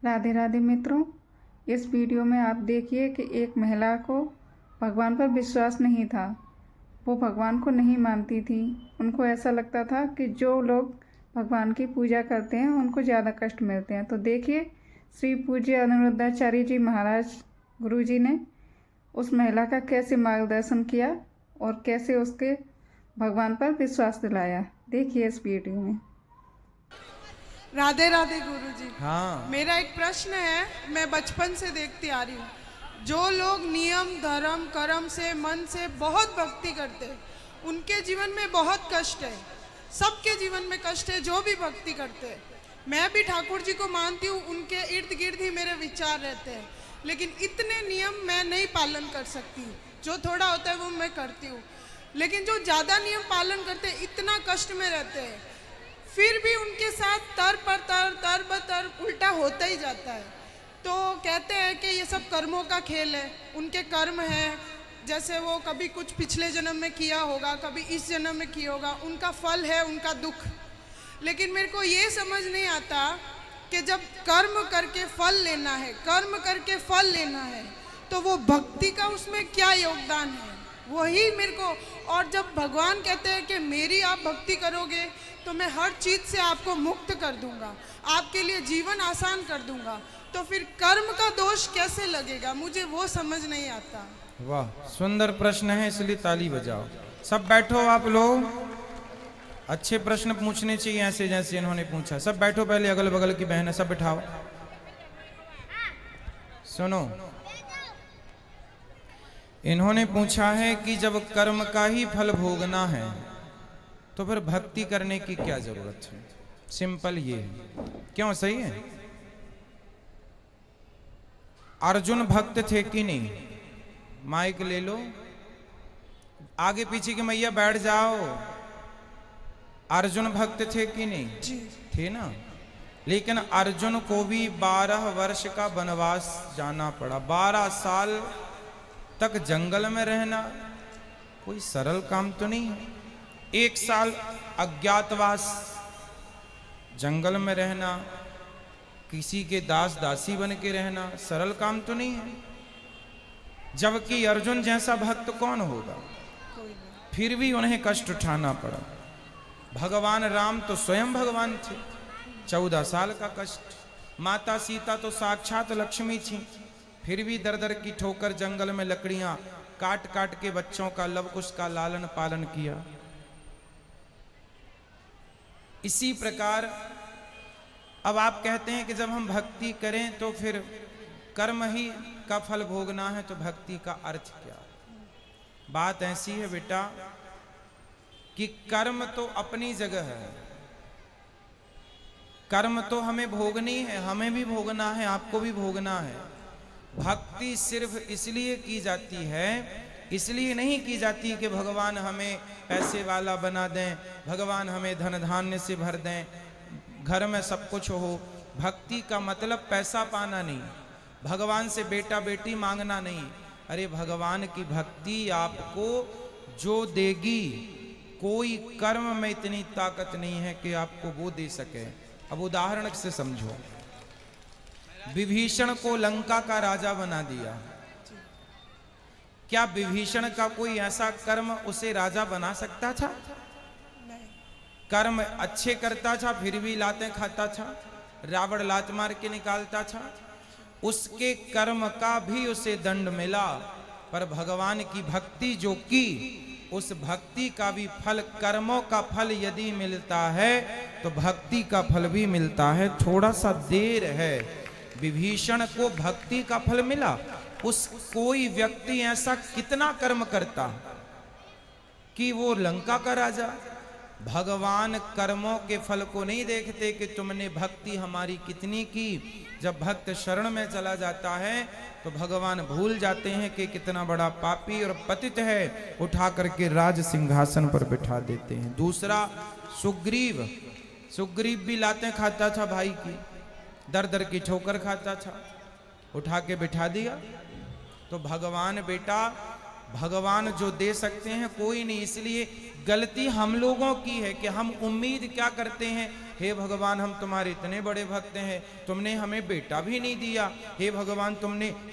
राधे राधे मित्रों, इस वीडियो में आप देखिए कि एक महिला को भगवान पर विश्वास नहीं था। वो भगवान को नहीं मानती थी। उनको ऐसा लगता था कि जो लोग भगवान की पूजा करते हैं उनको ज़्यादा कष्ट मिलते हैं। तो देखिए, श्री पूज्य अनिरुद्धाचार्य जी महाराज गुरु जी ने उस महिला का कैसे मार्गदर्शन किया और कैसे उसके भगवान पर विश्वास दिलाया। देखिए इस वीडियो में। राधे राधे गुरु जी। हाँ। मेरा एक प्रश्न है, मैं बचपन से देखती आ रही हूँ, जो लोग नियम धर्म कर्म से मन से बहुत भक्ति करते हैं उनके जीवन में बहुत कष्ट है। सबके जीवन में कष्ट है जो भी भक्ति करते हैं। मैं भी ठाकुर जी को मानती हूँ, उनके इर्द गिर्द ही मेरे विचार रहते हैं, लेकिन इतने नियम मैं नहीं पालन कर सकती। जो थोड़ा होता है वो मैं करती हूँ, लेकिन जो ज़्यादा नियम पालन करते हैं इतना कष्ट में रहते हैं, फिर भी उनके साथ तर ब तर उल्टा होता ही जाता है। तो कहते हैं कि ये सब कर्मों का खेल है, उनके कर्म है, जैसे वो कभी कुछ पिछले जन्म में किया होगा, कभी इस जन्म में किया होगा, उनका फल है उनका दुख। लेकिन मेरे को ये समझ नहीं आता कि जब कर्म करके फल लेना है, कर्म करके फल लेना है, तो वो भक्ति का उसमें क्या योगदान है, वही मेरे को। और जब भगवान कहते हैं कि मेरी आप भक्ति करोगे तो मैं हर चीज़ से आपको मुक्त कर दूंगा, आपके लिए जीवन आसान कर दूंगा, तो फिर कर्म का दोष कैसे लगेगा, मुझे वो समझ नहीं आता। वाह, सुंदर प्रश्न है, इसलिए ताली बजाओ। सब बैठो आप लोग। अच्छे प्रश्न पूछने चाहिए ऐसे जैसे इन्होंने पूछा। सब बैठो, पहले अगल बगल की बहन है सब बिठाओ। सुनो, इन्होंने पूछा है कि जब कर्म का ही फल भोगना है तो फिर भक्ति करने की क्या जरूरत है। सिंपल ये है। क्यों, सही है? अर्जुन भक्त थे कि नहीं? माइक ले लो, आगे पीछे की मैया बैठ जाओ। अर्जुन भक्त थे कि नहीं? जी थे ना। लेकिन अर्जुन को भी 12 वर्ष का वनवास जाना पड़ा। 12 साल तक जंगल में रहना कोई सरल काम तो नहीं है। 1 साल अज्ञातवास, जंगल में रहना, किसी के दास दासी बन के रहना सरल काम तो नहीं है। जबकि अर्जुन जैसा भक्त कौन होगा? फिर भी उन्हें कष्ट उठाना पड़ा। भगवान राम तो स्वयं भगवान थे, 14 साल का कष्ट। माता सीता तो साक्षात लक्ष्मी थी, फिर भी दर दर की ठोकर जंगल में लकड़ियां काट काट के बच्चों का लवकुश का लालन पालन किया। इसी प्रकार अब आप कहते हैं कि जब हम भक्ति करें तो फिर कर्म ही का फल भोगना है, तो भक्ति का अर्थ क्या? बात ऐसी है बेटा कि कर्म तो अपनी जगह है, कर्म तो हमें भोगनी है, हमें भी भोगना है, आपको भी भोगना है। भक्ति सिर्फ इसलिए की जाती है, इसलिए नहीं की जाती कि भगवान हमें पैसे वाला बना दें, भगवान हमें धन धान्य से भर दें, घर में सब कुछ हो। भक्ति का मतलब पैसा पाना नहीं, भगवान से बेटा बेटी मांगना नहीं। अरे भगवान की भक्ति आपको जो देगी, कोई कर्म में इतनी ताकत नहीं है कि आपको वो दे सके। अब उदाहरण से समझो, विभीषण को लंका का राजा बना दिया। क्या विभीषण का कोई ऐसा कर्म उसे राजा बना सकता था? कर्म अच्छे करता था फिर भी लातें खाता था, रावण लात मार के निकालता था, उसके कर्म का भी उसे दंड मिला। पर भगवान की भक्ति जो की, उस भक्ति का भी फल, कर्मों का फल यदि मिलता है तो भक्ति का फल भी मिलता है। थोड़ा सा देर है, विभीषण को भक्ति का फल मिला। उस कोई व्यक्ति ऐसा कितना कर्म करता कि वो लंका का राजा। भगवान कर्मों के फल को नहीं देखते कि तुमने भक्ति हमारी कितनी की। जब भक्त शरण में चला जाता है तो भगवान भूल जाते हैं कि कितना बड़ा पापी और पतित है, उठा करके राज सिंहासन पर बिठा देते हैं। दूसरा सुग्रीव, सुग्रीव भी लातें खाता था भाई की, दर दर की ठोकर खाता था, उठा के बिठा दिया। तो भगवान बेटा, भगवान जो दे सकते हैं कोई नहीं, इसलिए गलती हम लोगों की है कि हम उम्मीद क्या करते हैं, हे भगवान हम तुम्हारे इतने बड़े भक्त हैं, तुमने हमें बेटा भी नहीं दिया। हे भगवान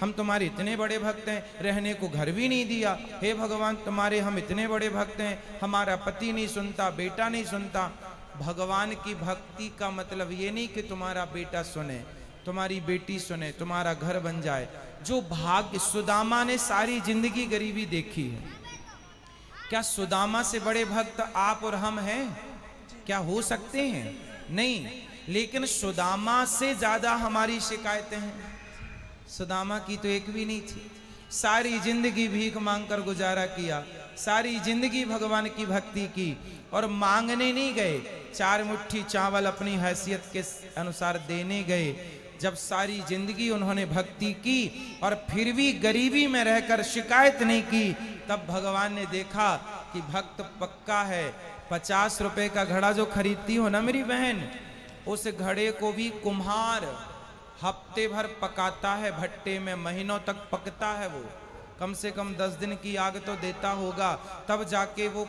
हम तुम्हारे इतने बड़े भक्त हैं, रहने को घर भी नहीं दिया। हे भगवान तुम्हारे हम इतने बड़े भक्त हैं, हमारा पति नहीं सुनता, बेटा नहीं सुनता। भगवान की भक्ति का मतलब ये नहीं कि तुम्हारा बेटा सुने, तुम्हारी बेटी सुने, तुम्हारा घर बन जाए। जो भाग्य, सुदामा ने सारी जिंदगी गरीबी देखी है। क्या सुदामा से बड़े भक्त आप और हम हैं? क्या हो सकते हैं? नहीं। लेकिन सुदामा से ज्यादा हमारी शिकायतें हैं। सुदामा की तो एक भी नहीं थी, सारी जिंदगी भीख मांगकर गुजारा किया, सारी जिंदगी भगवान की भक्ति की, और मांगने नहीं गए, 4 मुट्ठी चावल अपनी हैसियत के अनुसार देने गए। जब सारी जिंदगी उन्होंने भक्ति की और फिर भी गरीबी में रहकर शिकायत नहीं की, तब भगवान ने देखा कि भक्त पक्का है। 50 रुपए का घड़ा जो खरीदती हो ना मेरी बहन, उस घड़े को भी कुम्हार हफ्ते भर पकाता है भट्टे में, महीनों तक पकता है वो, कम से कम 10 दिन की आग तो देता होगा, तब जाके वो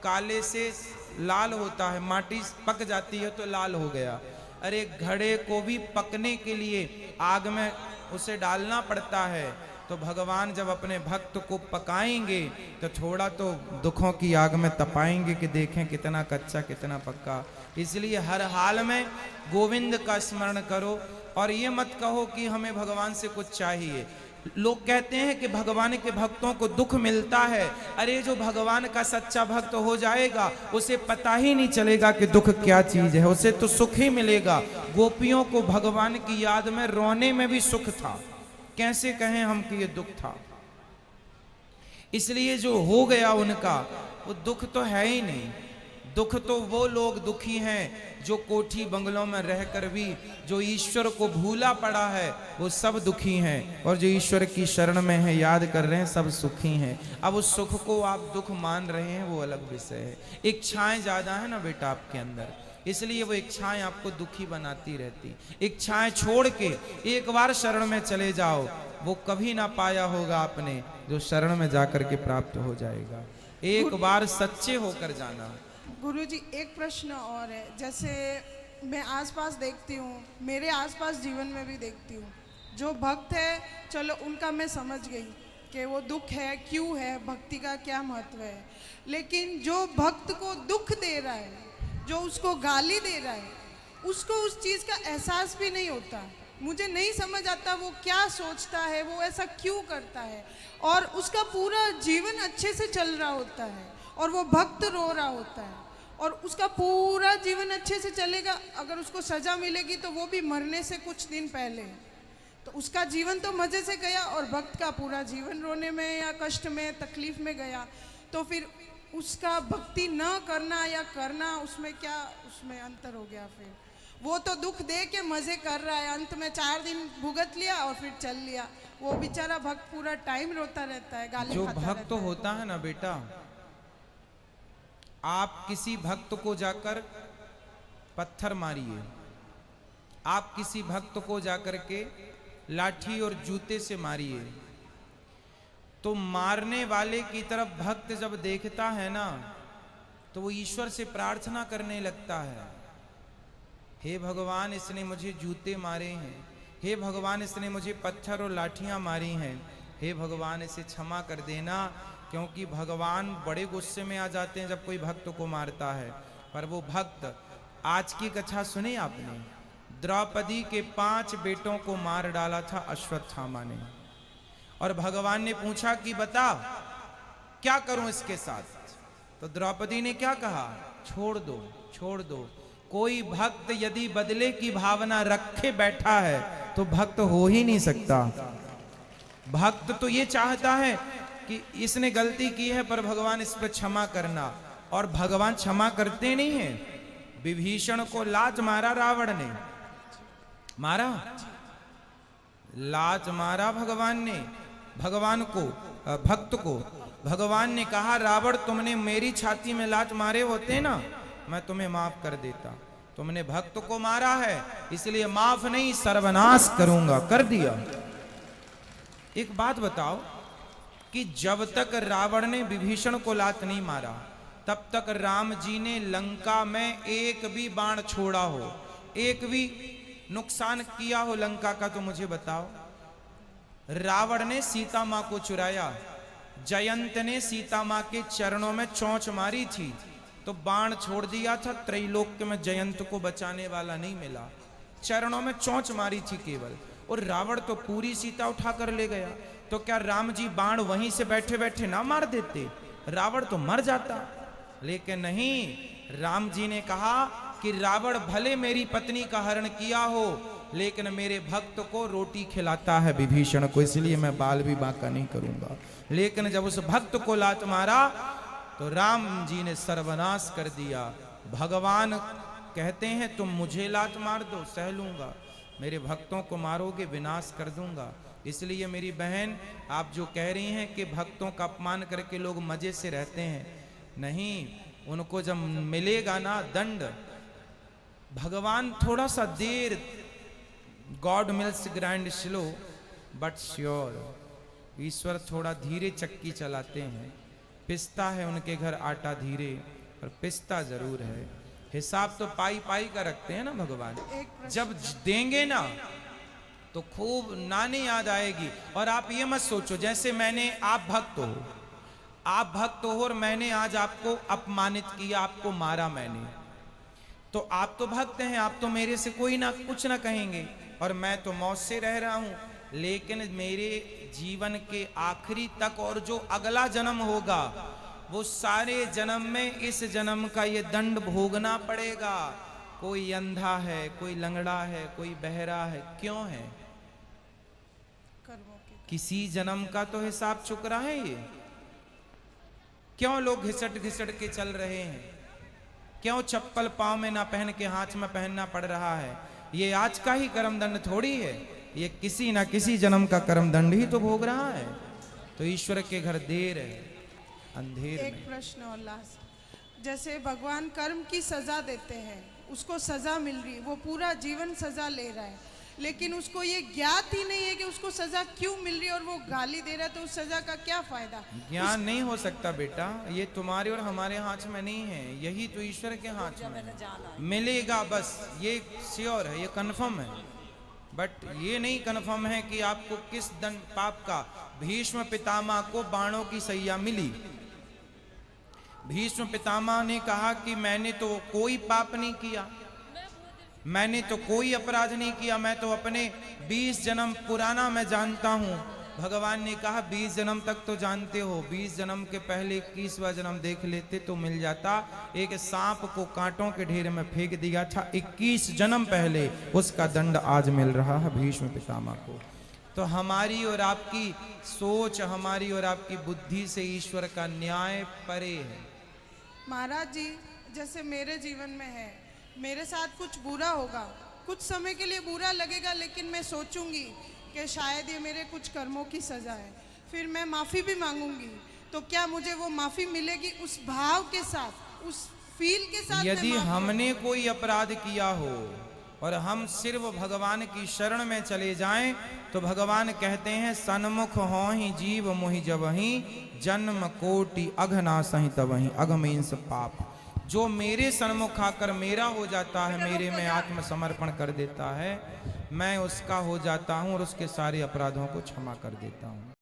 काले से लाल होता है। माटी पक जाती है तो लाल हो गया। अरे घड़े को भी पकने के लिए आग में उसे डालना पड़ता है। तो भगवान जब अपने भक्त को पकाएंगे तो थोड़ा तो दुखों की आग में तपाएंगे कि देखें कितना कच्चा कितना पक्का। इसलिए हर हाल में गोविंद का स्मरण करो और ये मत कहो कि हमें भगवान से कुछ चाहिए। लोग कहते हैं कि भगवान के भक्तों को दुख मिलता है। अरे जो भगवान का सच्चा भक्त हो जाएगा उसे पता ही नहीं चलेगा कि दुख क्या चीज है, उसे तो सुख ही मिलेगा। गोपियों को भगवान की याद में रोने में भी सुख था, कैसे कहें हम कि ये दुख था। इसलिए जो हो गया उनका वो दुख तो है ही नहीं। दुख तो वो लोग दुखी हैं जो कोठी बंगलों में रहकर भी जो ईश्वर को भूला पड़ा है, वो सब दुखी हैं। और जो ईश्वर की शरण में है, याद कर रहे हैं, सब सुखी हैं। अब उस सुख को आप दुख मान रहे हैं वो अलग विषय है। इच्छाएं ज्यादा है ना बेटा आपके अंदर, इसलिए वो इच्छाएं आपको दुखी बनाती रहती। इच्छाएं छोड़ के एक बार शरण में चले जाओ, वो कभी ना पाया होगा आपने जो शरण में जाकर के प्राप्त हो जाएगा। एक बार सच्चे होकर जाना। गुरुजी एक प्रश्न और है, जैसे मैं आसपास देखती हूँ, मेरे आसपास जीवन में भी देखती हूँ, जो भक्त है चलो उनका मैं समझ गई कि वो दुख है, क्यों है, भक्ति का क्या महत्व है। लेकिन जो भक्त को दुख दे रहा है, जो उसको गाली दे रहा है, उसको उस चीज़ का एहसास भी नहीं होता। मुझे नहीं समझ आता वो क्या सोचता है, वो ऐसा क्यों करता है। और उसका पूरा जीवन अच्छे से चल रहा होता है और वो भक्त रो रहा होता है, और उसका पूरा जीवन अच्छे से चलेगा। अगर उसको सजा मिलेगी तो वो भी मरने से कुछ दिन पहले, तो उसका जीवन तो मज़े से गया और भक्त का पूरा जीवन रोने में या कष्ट में तकलीफ में गया। तो फिर उसका भक्ति न करना या करना, उसमें क्या उसमें अंतर हो गया। फिर वो तो दुख दे के मज़े कर रहा है, अंत में 4 दिन भुगत लिया और फिर चल लिया। वो बेचारा भक्त पूरा टाइम रोता रहता है, गाली खाता रहता है। जो भक्त होता है ना बेटा, आप किसी भक्त को जाकर पत्थर मारिए, आप किसी भक्त को जाकर के लाठी और जूते से मारिए, तो मारने वाले की तरफ भक्त जब देखता है ना, तो वो ईश्वर से प्रार्थना करने लगता है, हे भगवान इसने मुझे जूते मारे हैं, हे भगवान इसने मुझे पत्थर और लाठियां मारी हैं, हे भगवान इसे क्षमा कर देना। क्योंकि भगवान बड़े गुस्से में आ जाते हैं जब कोई भक्त को मारता है। पर वो भक्त, आज की कथा सुनी आपने, द्रौपदी के 5 बेटों को मार डाला था अश्वत्थामा ने, और भगवान ने पूछा कि बता क्या करूं इसके साथ। तो द्रौपदी ने क्या कहा, छोड़ दो छोड़ दो। कोई भक्त यदि बदले की भावना रखे बैठा है तो भक्त हो ही नहीं सकता। भक्त तो ये चाहता है कि इसने गलती की है पर भगवान इस पर क्षमा करना, और भगवान क्षमा करते नहीं हैं। विभीषण को लात मारा रावण ने, मारा, लात मारा भगवान ने, भगवान को, भक्त को। भगवान ने कहा रावण तुमने मेरी छाती में लात मारे होते ना, मैं तुम्हें माफ कर देता। तुमने भक्त को मारा है इसलिए माफ नहीं, सर्वनाश करूंगा, कर दिया। एक बात बताओ कि जब तक रावण ने विभीषण को लात नहीं मारा, तब तक राम जी ने लंका में एक भी बाण छोड़ा हो, एक भी नुकसान किया हो लंका का, तो मुझे बताओ। रावण ने सीता मां को चुराया, जयंत ने सीता मां के चरणों में चोंच मारी थी तो बाण छोड़ दिया था, त्रैलोक्य में जयंत को बचाने वाला नहीं मिला, चरणों में चोंच मारी थी केवल, और रावण तो पूरी सीता उठा कर ले गया। तो क्या राम जी बाण वहीं से बैठे बैठे ना मार देते, रावण तो मर जाता। लेकिन नहीं, राम जी ने कहा कि रावण भले मेरी पत्नी का हरण किया हो लेकिन मेरे भक्त को रोटी खिलाता है विभीषण को, इसलिए मैं बाल भी बांका नहीं करूंगा। लेकिन जब उस भक्त को लात मारा तो राम जी ने सर्वनाश कर दिया। भगवान कहते हैं तुम मुझे लात मार दो सह लूंगा, मेरे भक्तों को मारोगे विनाश कर दूंगा। इसलिए मेरी बहन, आप जो कह रही हैं कि भक्तों का अपमान करके लोग मजे से रहते हैं, नहीं, उनको जब मिलेगा ना दंड, भगवान थोड़ा सा देर, God mills grind slow but sure, ईश्वर थोड़ा धीरे चक्की चलाते हैं। पिसता है उनके घर आटा धीरे, पर पिसता जरूर है। हिसाब तो पाई पाई का रखते हैं ना भगवान, जब देंगे ना तो खूब नानी याद आएगी। और आप ये मत सोचो जैसे मैंने, आप भक्त हो, आप भक्त हो और मैंने आज आपको अपमानित किया, आपको मारा मैंने, तो आप तो भक्त हैं, आप तो मेरे से कोई ना कुछ ना कहेंगे और मैं तो मौत से रह रहा हूं। लेकिन मेरे जीवन के आखिरी तक और जो अगला जन्म होगा वो सारे जन्म में इस जन्म का ये दंड भोगना पड़ेगा। कोई अंधा है, कोई लंगड़ा है, कोई बहरा है, क्यों है? किसी जन्म का तो हिसाब चुक रहा है ये। क्यों लोग घिसट घिसट के चल रहे हैं? क्यों चप्पल पांव में ना पहन के हाथ में पहनना पड़ रहा है? ये आज का ही कर्म दंड थोड़ी है, ये किसी ना किसी जन्म का कर्म दंड ही तो भोग रहा है। तो ईश्वर के घर देर है, अंधेर एक प्रश्न और लास्ट, जैसे भगवान कर्म की सजा देते हैं, उसको सजा मिल रही है, वो पूरा जीवन सजा ले रहा है, लेकिन उसको ये ज्ञात ही नहीं है कि उसको सजा क्यों मिल रही है और वो गाली दे रहा है, तो उस सजा का क्या फायदा? ज्ञान नहीं हो सकता बेटा, ये तुम्हारे और हमारे हाथ में नहीं है, यही तो ईश्वर के हाथ में है। मिलेगा बस, ये श्योर है, ये कन्फर्म है, बट ये नहीं कन्फर्म है कि आपको किस दंड पाप का। भीष्म पितामह को बाणों की सैया मिली, भीष्म पितामह ने कहा कि मैंने तो कोई पाप नहीं किया, मैंने तो कोई अपराध नहीं किया, मैं तो अपने 20 जन्म पुराना मैं जानता हूं। भगवान ने कहा 20 जन्म तक तो जानते हो, 20 जन्म के पहले 21वां जन्म देख लेते तो मिल जाता। एक सांप को कांटों के ढेर में फेंक दिया था 21 जन्म पहले, उसका दंड आज मिल रहा है भीष्म पितामह को। तो हमारी और आपकी सोच, हमारी और आपकी बुद्धि से ईश्वर का न्याय परे है। महाराज जी, जैसे मेरे जीवन में है, मेरे साथ कुछ बुरा होगा, कुछ समय के लिए बुरा लगेगा, लेकिन मैं सोचूंगी कि शायद ये मेरे कुछ कर्मों की सजा है, फिर मैं माफ़ी भी मांगूंगी, तो क्या मुझे वो माफ़ी मिलेगी उस भाव के साथ, उस फील के साथ? यदि हमने कोई अपराध किया हो और हम सिर्फ भगवान की शरण में चले जाएं तो भगवान कहते हैं सन्मुख हो ही जीव मोहि जबहि जन्म कोटि अघना सहित वही अघमींस पाप। जो मेरे सन्मुख आकर मेरा हो जाता है, मेरे में आत्मसमर्पण कर देता है, मैं उसका हो जाता हूं और उसके सारे अपराधों को क्षमा कर देता हूं।